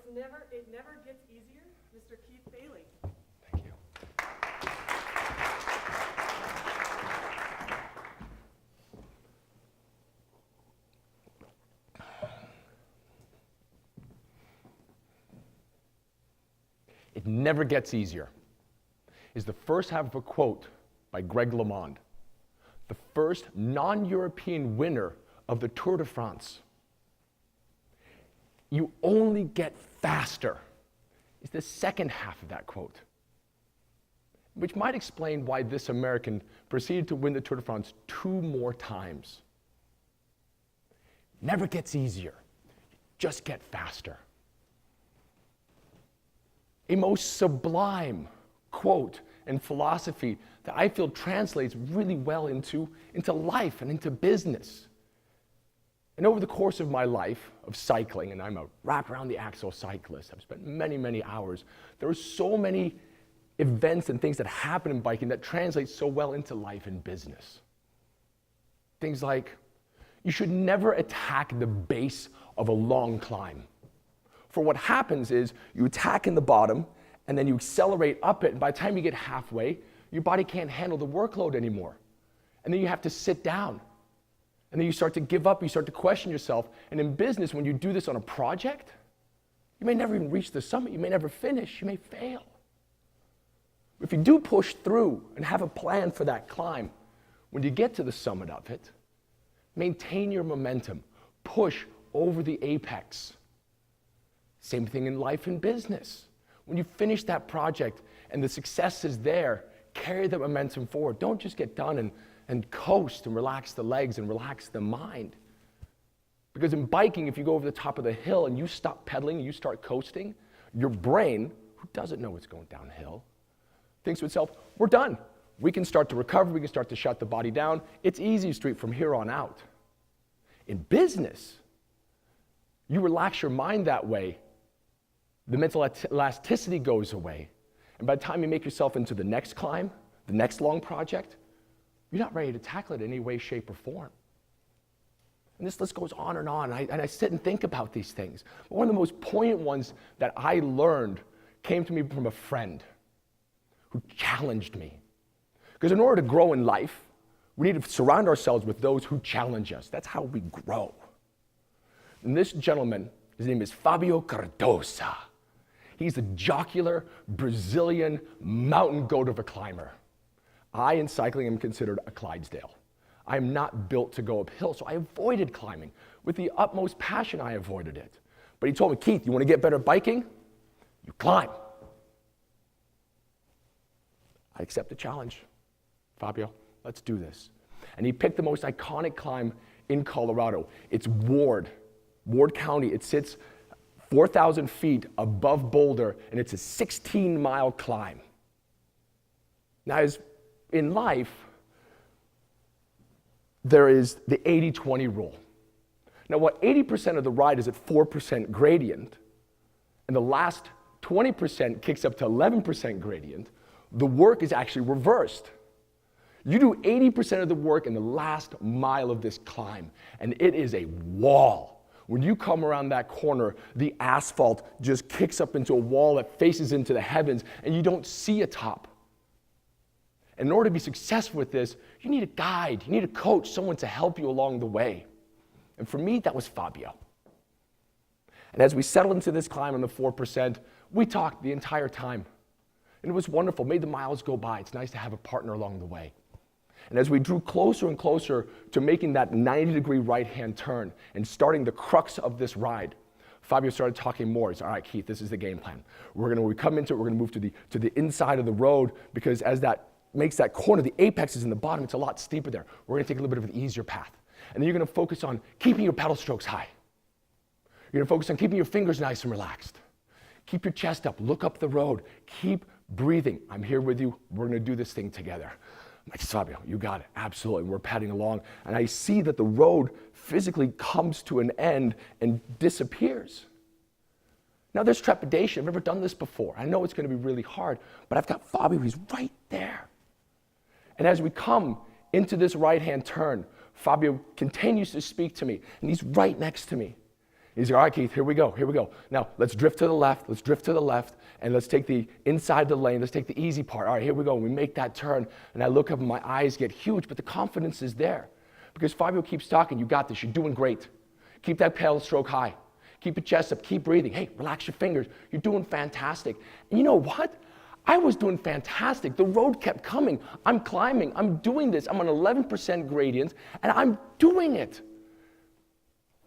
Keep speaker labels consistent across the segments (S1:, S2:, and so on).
S1: It never gets easier, Mr. Keith Bailey.
S2: Thank you. It never gets easier is the first half of a quote by Greg LeMond, the first non-European winner of the Tour de France. You only get faster is the second half of that quote, which might explain why this American proceeded to win the Tour de France 2 more times. Never gets easier, just get faster. A most sublime quote and philosophy that I feel translates really well into life and into business. And over the course of my life of cycling, and I'm a wrap around the axle cyclist, I've spent many, many hours, there are so many events and things that happen in biking that translate so well into life and business. Things like, you should never attack the base of a long climb. For what happens is, you attack in the bottom, and then you accelerate up it, and by the time you get halfway, your body can't handle the workload anymore. And then you have to sit down. And then you start to give up, you start to question yourself. And in business, when you do this on a project, you may never even reach the summit, you may never finish, you may fail. If you do push through and have a plan for that climb, when you get to the summit of it, maintain your momentum, push over the apex. Same thing in life and business. When you finish that project and the success is there, carry the momentum forward. Don't just get done and coast and relax the legs and relax the mind. Because in biking, if you go over the top of the hill and you stop pedaling, you start coasting, your brain, who doesn't know it's going downhill, thinks to itself, we're done. We can start to recover, we can start to shut the body down. It's easy street from here on out. In business, you relax your mind that way, the mental elasticity goes away, and by the time you make yourself into the next climb, the next long project, you're not ready to tackle it in any way, shape, or form. And this list goes on, and I sit and think about these things. But one of the most poignant ones that I learned came to me from a friend who challenged me. Because in order to grow in life, we need to surround ourselves with those who challenge us. That's how we grow. And this gentleman, his name is Fabio Cardosa. He's a jocular Brazilian mountain goat of a climber. I, in cycling, am considered a Clydesdale. I am not built to go uphill, so I avoided climbing. With the utmost passion, I avoided it. But he told me, Keith, you want to get better at biking? You climb. I accept the challenge. Fabio, let's do this. And he picked the most iconic climb in Colorado. It's Ward County. It sits 4,000 feet above Boulder, and it's a 16-mile climb. Now, as in life, there is the 80-20 rule. Now, what 80% of the ride is at 4% gradient, and the last 20% kicks up to 11% gradient, the work is actually reversed. You do 80% of the work in the last mile of this climb, and it is a wall. When you come around that corner, the asphalt just kicks up into a wall that faces into the heavens, and you don't see a top. And in order to be successful with this, you need a guide, you need a coach, someone to help you along the way. And for me, that was Fabio. And as we settled into this climb on the 4%, we talked the entire time. And it was wonderful, made the miles go by. It's nice to have a partner along the way. And as we drew closer and closer to making that 90-degree right-hand turn and starting the crux of this ride, Fabio started talking more. He said, all right, Keith, this is the game plan. When we come into it, we're going to move to the inside of the road, because as that makes that corner, the apex is in the bottom, it's a lot steeper there. We're going to take a little bit of an easier path. And then you're going to focus on keeping your pedal strokes high. You're going to focus on keeping your fingers nice and relaxed. Keep your chest up, look up the road, keep breathing. I'm here with you, we're going to do this thing together. I'm like, Fabio, you got it, absolutely. We're padding along, and I see that the road physically comes to an end and disappears. Now there's trepidation. I've never done this before. I know it's going to be really hard, but I've got Fabio, he's right there. And as we come into this right-hand turn, Fabio continues to speak to me, and he's right next to me. He's like, all right, Keith, here we go. Now, let's drift to the left, and let's take the inside the lane. Let's take the easy part. All right, here we go. We make that turn, and I look up and my eyes get huge, but the confidence is there. Because Fabio keeps talking, you got this, you're doing great. Keep that pedal stroke high. Keep your chest up, keep breathing. Hey, relax your fingers. You're doing fantastic. And you know what? I was doing fantastic. The road kept coming. I'm climbing, I'm doing this. I'm on 11% gradient, and I'm doing it.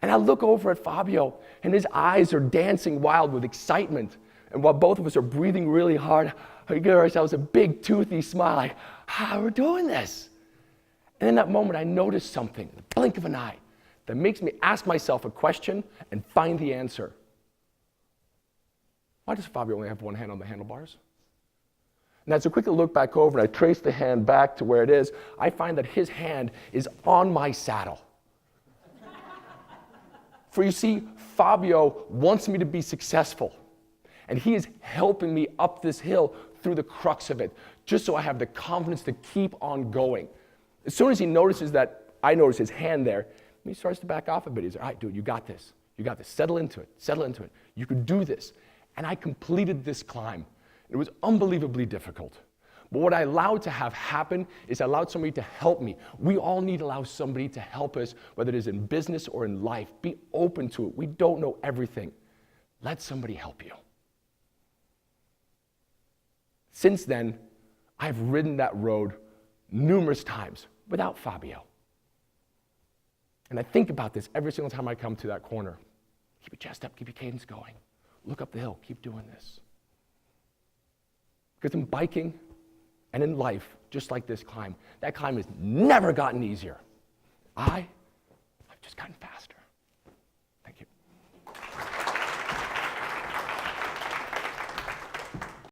S2: And I look over at Fabio, and his eyes are dancing wild with excitement. And while both of us are breathing really hard, we give ourselves a big toothy smile, like, we're doing this. And in that moment, I noticed something, in the blink of an eye, that makes me ask myself a question and find the answer. Why does Fabio only have one hand on the handlebars? And as I quickly look back over and I trace the hand back to where it is, I find that his hand is on my saddle. For you see, Fabio wants me to be successful. And he is helping me up this hill through the crux of it, just so I have the confidence to keep on going. As soon as he notices that I notice his hand there, he starts to back off a bit. He's like, all right, dude, you got this. You got this. Settle into it. You can do this. And I completed this climb. It was unbelievably difficult. But what I allowed to have happen is I allowed somebody to help me. We all need to allow somebody to help us, whether it is in business or in life. Be open to it. We don't know everything. Let somebody help you. Since then, I've ridden that road numerous times without Fabio. And I think about this every single time I come to that corner. Keep your chest up, keep your cadence going. Look up the hill, keep doing this. Because in biking and in life, just like this climb, that climb has never gotten easier. I've just gotten faster.